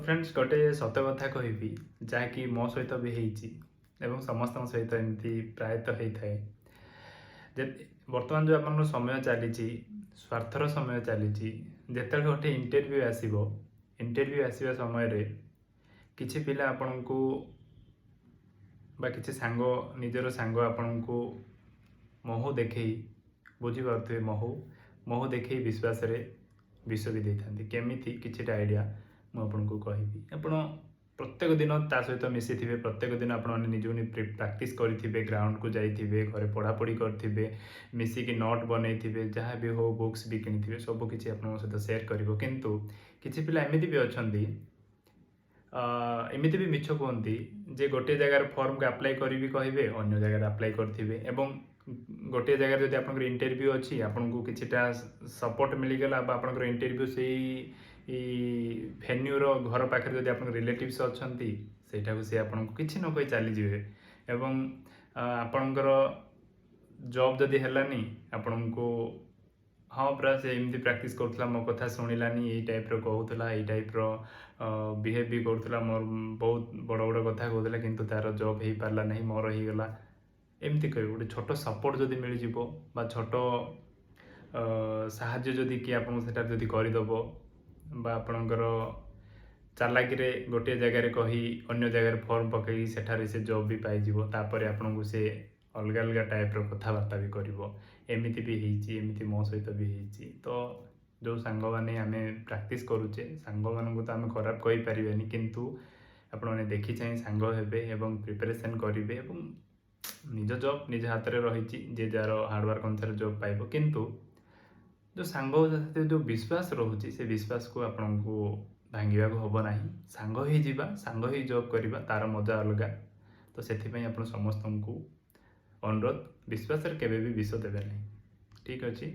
Friends गोटे सत कथा कहबी जहाँकि मो सहित भी होती समस्त सहित एमती प्रायतः होता है। बर्तमान जो आप समय चली स्वार्थर समय चली जिते गोटे इंटरव्यू आसवा समय किसी पिला आपण को किसी सांग निजर सांग आपण को महू देखे बुझीपे महू देखे विश्वास विष भी दे था केमी कि आइडिया मुझे कहबी आप प्रत्येक दिन ता सहित मिसी थे प्रत्येक दिन आप निजी प्राक्ट करेंगे ग्राउंड को जाइए घरे पढ़ापढ़ी करेंगे मिसिकी नोट बनई थे जहाँ भी हो बुक्स भी किनी सबकि आप सहित सेयार कर किंतु किसी पिला एमती भी अच्छा एमती भी मिछ कहती जे गोटे जगार फॉर्म को अप्लाई करी कहे अन्य जगह अप्लाई करेंगे एवं गोटे जगह जब आप इंटरव्यू अच्छी आपन को किछिटा सपोर्ट मिलगला आप इंटरव्यू से भेन्यूर घर पाखे जब आप रिलेटिव्स अच्छा से सी आपको किसी न कही चलीजे एवं आपणकर जॉब जदि है आपण को हाँ पूरा से एमती प्रैक्टिस करूला मो कथा शुणिलानी यही टाइप कहूला यही टाइप बिहेव भी करूला मोर बहुत बड़ बड़ कथा कहूला किंतु तार जॉब हो पारा नहीं मोर हो गला एमती कह गोटे छोट सपोर्ट जदि मिल छोट साहाଯ୍य जदि किए आपको करदेव आपणकर चालाकी गोटे जगार कही अन्य जगार फॉर्म पकई सेठारे से जॉब भी पाइज आपन को से अलग अलग टाइप कथबार्ता भी करमती भी होमती मो सहित भी होती तो जो सांग मैंने आम प्राक्ट करुचे सांग मान तो आम खराब कहींपारे किंतु आपने देखी चाहिए सांग हे प्रिपरेशन करेंगे निज जॉब निज हाथ में रही जे जार हार्डवर्क अनुसार जॉब पाइब किंतु जो सांग साथ जो विश्वास रोचे से विश्वास को आपन को भांगा हम ना सांग ही जावा सांग ही जॉब करवा तार मजा अलग तो से आप समस्त को अनुरोध विश्वास केवे भी विष देवे नहीं ठीक अच्छे।